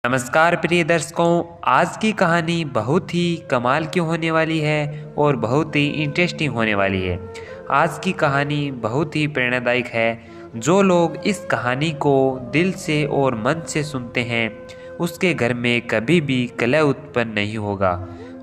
नमस्कार प्रिय दर्शकों, आज की कहानी बहुत ही कमाल की होने वाली है और बहुत ही इंटरेस्टिंग होने वाली है। आज की कहानी बहुत ही प्रेरणादायक है। जो लोग इस कहानी को दिल से और मन से सुनते हैं, उसके घर में कभी भी कलह उत्पन्न नहीं होगा।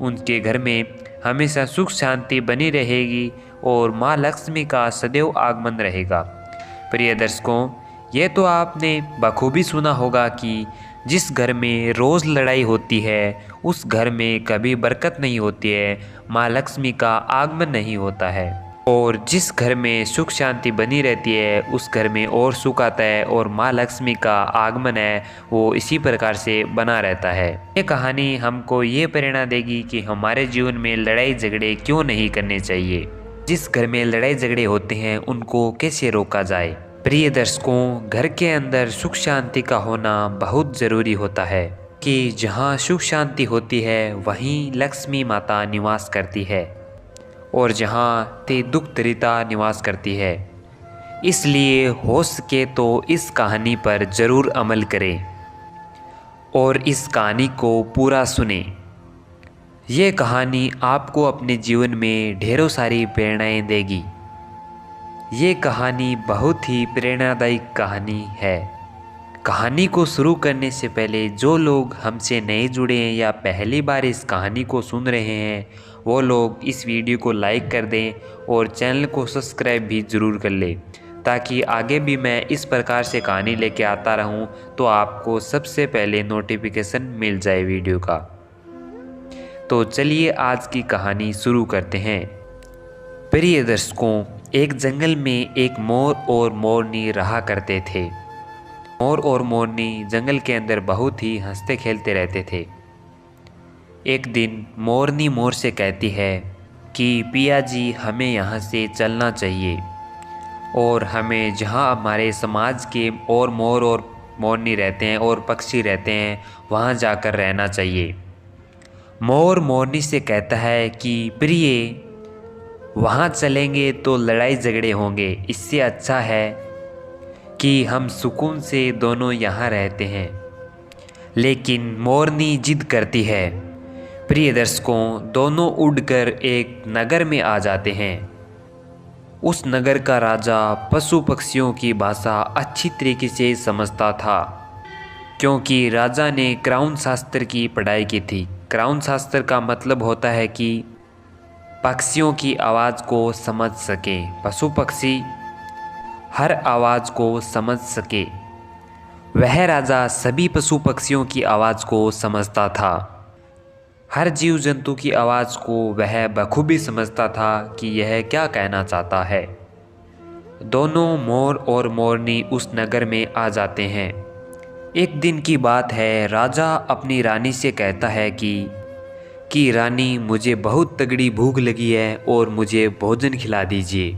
उनके घर में हमेशा सुख शांति बनी रहेगी और माँ लक्ष्मी का सदैव आगमन रहेगा। प्रिय दर्शकों, ये तो आपने बखूबी सुना होगा कि जिस घर में रोज़ लड़ाई होती है, उस घर में कभी बरकत नहीं होती है, माँ लक्ष्मी का आगमन नहीं होता है। और जिस घर में सुख शांति बनी रहती है, उस घर में और सुख आता है और माँ लक्ष्मी का आगमन है वो इसी प्रकार से बना रहता है। ये कहानी हमको ये प्रेरणा देगी कि हमारे जीवन में लड़ाई झगड़े क्यों नहीं करने चाहिए। जिस घर में लड़ाई झगड़े होते हैं उनको कैसे रोका जाए। प्रिय दर्शकों, घर के अंदर सुख शांति का होना बहुत ज़रूरी होता है कि जहाँ सुख शांति होती है वहीं लक्ष्मी माता निवास करती है और जहाँ ते दुख दरिद्रता निवास करती है। इसलिए हो सके तो इस कहानी पर ज़रूर अमल करें और इस कहानी को पूरा सुने। ये कहानी आपको अपने जीवन में ढेरों सारी प्रेरणाएं देगी। ये कहानी बहुत ही प्रेरणादायक कहानी है। कहानी को शुरू करने से पहले जो लोग हमसे नए जुड़े हैं या पहली बार इस कहानी को सुन रहे हैं, वो लोग इस वीडियो को लाइक कर दें और चैनल को सब्सक्राइब भी ज़रूर कर लें, ताकि आगे भी मैं इस प्रकार से कहानी लेके आता रहूं तो आपको सबसे पहले नोटिफिकेशन मिल जाए वीडियो का। तो चलिए आज की कहानी शुरू करते हैं। प्रिय दर्शकों, एक जंगल में एक मोर और मोरनी रहा करते थे। मोर और मोरनी जंगल के अंदर बहुत ही हंसते खेलते रहते थे। एक दिन मोरनी मोर से कहती है कि पिया जी, हमें यहाँ से चलना चाहिए और हमें जहाँ हमारे समाज के और मोर और मोरनी रहते हैं और पक्षी रहते हैं वहाँ जाकर रहना चाहिए। मोर मोरनी से कहता है कि प्रिय, वहाँ चलेंगे तो लड़ाई झगड़े होंगे, इससे अच्छा है कि हम सुकून से दोनों यहाँ रहते हैं। लेकिन मोरनी जिद करती है। प्रिय दर्शकों, दोनों उड़कर एक नगर में आ जाते हैं। उस नगर का राजा पशु पक्षियों की भाषा अच्छी तरीके से समझता था, क्योंकि राजा ने क्राउन शास्त्र की पढ़ाई की थी। क्राउन शास्त्र का मतलब होता है कि पक्षियों की आवाज़ को समझ सके, पशु पक्षी हर आवाज़ को समझ सके। वह राजा सभी पशु पक्षियों की आवाज़ को समझता था। हर जीव जंतु की आवाज़ को वह बखूबी समझता था कि यह क्या कहना चाहता है। दोनों मोर और मोरनी उस नगर में आ जाते हैं। एक दिन की बात है, राजा अपनी रानी से कहता है कि रानी, मुझे बहुत तगड़ी भूख लगी है और मुझे भोजन खिला दीजिए।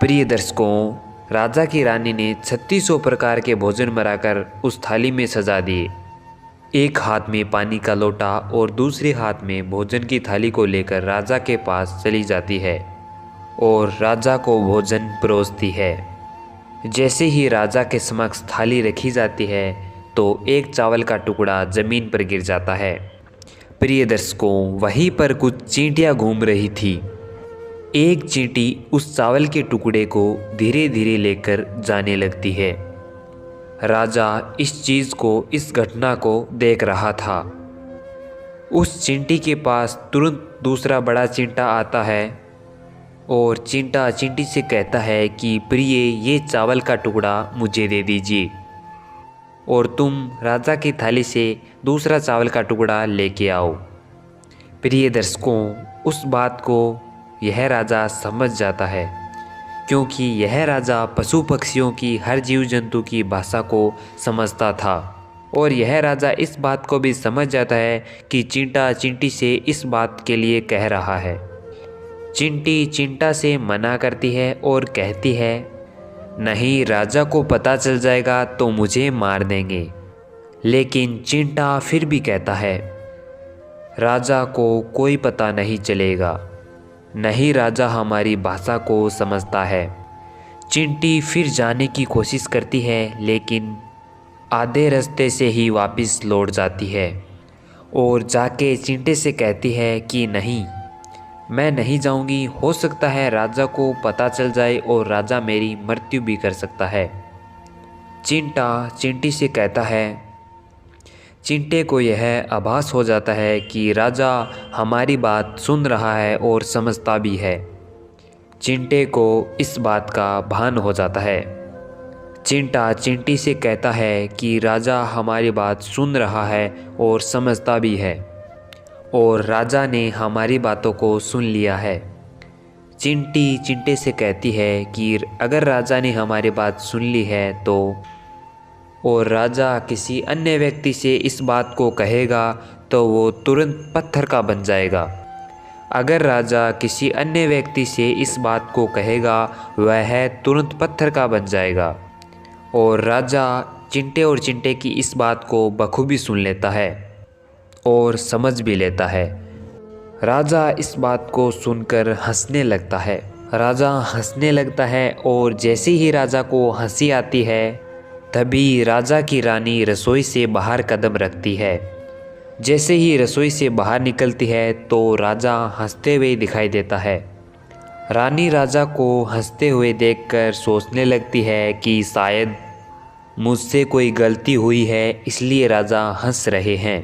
प्रिय दर्शकों, राजा की रानी ने 3600 प्रकार के भोजन बनाकर उस थाली में सजा दिए। एक हाथ में पानी का लोटा और दूसरे हाथ में भोजन की थाली को लेकर राजा के पास चली जाती है और राजा को भोजन परोसती है। जैसे ही राजा के समक्ष थाली रखी जाती है तो एक चावल का टुकड़ा ज़मीन पर गिर जाता है। प्रिय दर्शकों, वहीं पर कुछ चींटियां घूम रही थी। एक चींटी उस चावल के टुकड़े को धीरे धीरे लेकर जाने लगती है। राजा इस चीज़ को, इस घटना को देख रहा था। उस चींटी के पास तुरंत दूसरा बड़ा चींटा आता है और चींटा चींटी से कहता है कि प्रिय, ये चावल का टुकड़ा मुझे दे दीजिए और तुम राजा की थाली से दूसरा चावल का टुकड़ा लेके आओ। प्रिय दर्शकों, उस बात को यह राजा समझ जाता है, क्योंकि यह राजा पशु पक्षियों की, हर जीव जंतु की भाषा को समझता था और यह राजा इस बात को भी समझ जाता है कि चींटा चींटी से इस बात के लिए कह रहा है। चींटी चींटा से मना करती है और कहती है, नहीं, राजा को पता चल जाएगा तो मुझे मार देंगे। लेकिन चींटा फिर भी कहता है, राजा को कोई पता नहीं चलेगा, नहीं, राजा हमारी भाषा को समझता है। चींटी फिर जाने की कोशिश करती है, लेकिन आधे रास्ते से ही वापस लौट जाती है और जाके चिंटे से कहती है कि नहीं, मैं नहीं जाऊंगी। हो सकता है राजा को पता चल जाए और राजा मेरी मृत्यु भी कर सकता है। चिंटा चिंटी से कहता है। चिंटे को यह आभास हो जाता है कि राजा हमारी बात सुन रहा है और समझता भी है। चिंटे को इस बात का भान हो जाता है। चिंटा चिंटी से कहता है कि राजा हमारी बात सुन रहा है और समझता भी है और राजा ने हमारी बातों को सुन लिया है। चिंटी चिंटे से कहती है कि अगर राजा ने हमारी बात सुन ली है तो और राजा किसी अन्य व्यक्ति से इस बात को कहेगा तो वो तुरंत पत्थर का बन जाएगा। अगर राजा किसी अन्य व्यक्ति से इस बात को कहेगा वह तुरंत पत्थर का बन जाएगा। और राजा चिंटे और चिंटे की इस बात को बखूबी सुन लेता है और समझ भी लेता है। राजा इस बात को सुनकर हंसने लगता है। राजा हंसने लगता है और जैसे ही राजा को हंसी आती है तभी राजा की रानी रसोई से बाहर कदम रखती है। जैसे ही रसोई से बाहर निकलती है तो राजा हंसते हुए दिखाई देता है। रानी राजा को हंसते हुए देखकर सोचने लगती है कि शायद मुझसे कोई गलती हुई है, इसलिए राजा हंस रहे हैं।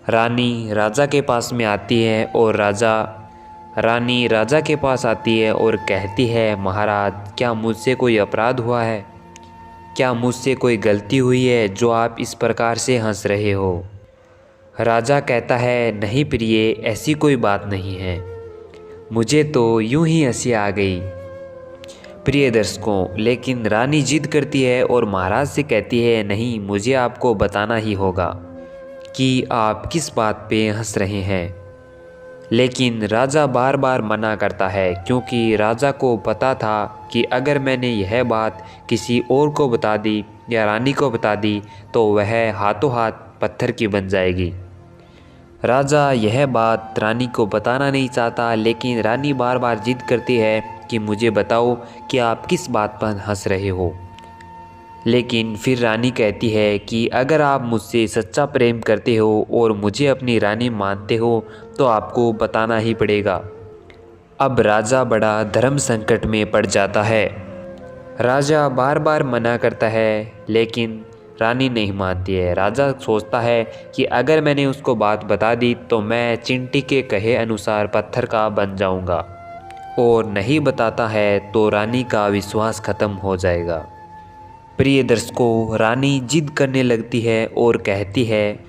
रानी राजा के पास में आती है और रानी राजा के पास आती है और कहती है, महाराज, क्या मुझसे कोई अपराध हुआ है? क्या मुझसे कोई गलती हुई है जो आप इस प्रकार से हंस रहे हो? राजा कहता है, नहीं प्रिय, ऐसी कोई बात नहीं है, मुझे तो यूं ही हंसी आ गई। प्रिय दर्शकों, लेकिन रानी जिद करती है और महाराज से कहती है, नहीं, मुझे आपको बताना ही होगा कि आप किस बात पे हंस रहे हैं। लेकिन राजा बार बार मना करता है क्योंकि राजा को पता था कि अगर मैंने यह बात किसी और को बता दी या रानी को बता दी तो वह हाथों हाथ पत्थर की बन जाएगी। राजा यह बात रानी को बताना नहीं चाहता, लेकिन रानी बार बार जिद करती है कि मुझे बताओ कि आप किस बात पर हंस रहे हो। लेकिन फिर रानी कहती है कि अगर आप मुझसे सच्चा प्रेम करते हो और मुझे अपनी रानी मानते हो तो आपको बताना ही पड़ेगा। अब राजा बड़ा धर्म संकट में पड़ जाता है। राजा बार बार मना करता है लेकिन रानी नहीं मानती है। राजा सोचता है कि अगर मैंने उसको बात बता दी तो मैं चिंटी के कहे अनुसार पत्थर का बन जाऊंगा, और नहीं बताता है तो रानी का विश्वास खत्म हो जाएगा। प्रिय दर्शकों, रानी जिद करने लगती है और कहती है,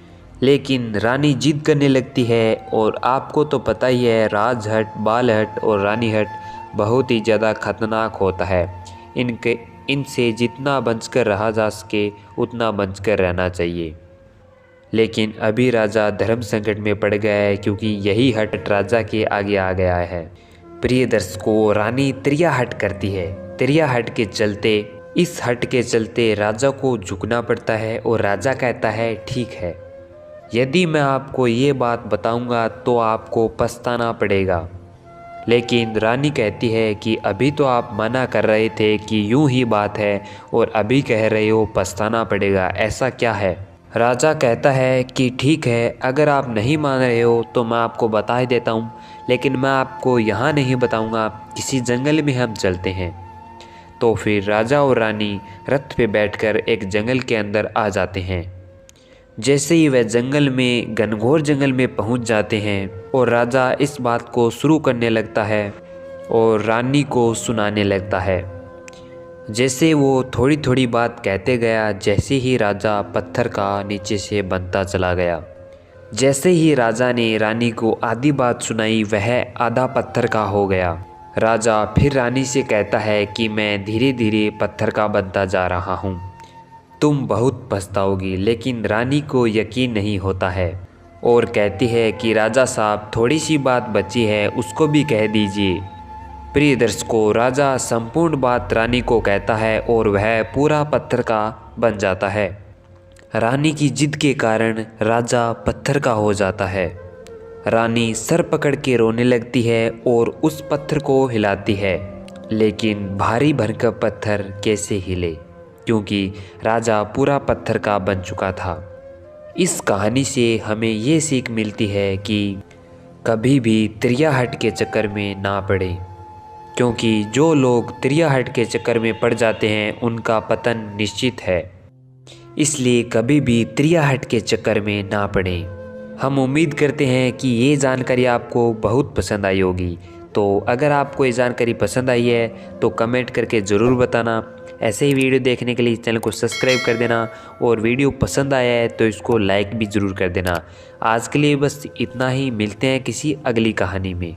लेकिन रानी जिद करने लगती है और आपको तो पता ही है, राजहट, बालहट और रानीहट बहुत ही ज़्यादा खतरनाक होता है। इनसे जितना बचकर रहा जा सके उतना बचकर रहना चाहिए। लेकिन अभी राजा धर्म संकट में पड़ गया है क्योंकि यही हट राजा के आगे आ गया है। प्रिय दर्शकों, रानी त्रिया हट करती है। त्रिया हट के चलते राजा को झुकना पड़ता है और राजा कहता है, ठीक है, यदि मैं आपको ये बात बताऊंगा तो आपको पछताना पड़ेगा। लेकिन रानी कहती है कि अभी तो आप मना कर रहे थे कि यूं ही बात है और अभी कह रहे हो पछताना पड़ेगा, ऐसा क्या है? राजा कहता है कि ठीक है, अगर आप नहीं मान रहे हो तो मैं आपको बता ही देता हूँ, लेकिन मैं आपको यहाँ नहीं बताऊँगा, किसी जंगल में हम चलते हैं। तो फिर राजा और रानी रथ पे बैठकर एक जंगल के अंदर आ जाते हैं। जैसे ही वह घनघोर जंगल में पहुंच जाते हैं और राजा इस बात को शुरू करने लगता है और रानी को सुनाने लगता है। जैसे वो थोड़ी थोड़ी बात कहते गया, जैसे ही राजा पत्थर का नीचे से बनता चला गया। जैसे ही राजा ने रानी को आधी बात सुनाई, वह आधा पत्थर का हो गया। राजा फिर रानी से कहता है कि मैं धीरे धीरे पत्थर का बनता जा रहा हूँ, तुम बहुत पछताओगी। लेकिन रानी को यकीन नहीं होता है और कहती है कि राजा साहब, थोड़ी सी बात बची है, उसको भी कह दीजिए। प्रिय दर्शकों, राजा संपूर्ण बात रानी को कहता है और वह पूरा पत्थर का बन जाता है। रानी की जिद के कारण राजा पत्थर का हो जाता है। रानी सर पकड़ के रोने लगती है और उस पत्थर को हिलाती है, लेकिन भारी भरकम पत्थर कैसे हिले, क्योंकि राजा पूरा पत्थर का बन चुका था। इस कहानी से हमें ये सीख मिलती है कि कभी भी तिरियाहट के चक्कर में ना पड़े, क्योंकि जो लोग तिरियाहट के चक्कर में पड़ जाते हैं उनका पतन निश्चित है। इसलिए कभी भी तिरियाहट के चक्कर में ना पड़े। हम उम्मीद करते हैं कि ये जानकारी आपको बहुत पसंद आई होगी। तो अगर आपको ये जानकारी पसंद आई है तो कमेंट करके ज़रूर बताना। ऐसे ही वीडियो देखने के लिए चैनल को सब्सक्राइब कर देना और वीडियो पसंद आया है तो इसको लाइक भी ज़रूर कर देना। आज के लिए बस इतना ही, मिलते हैं किसी अगली कहानी में।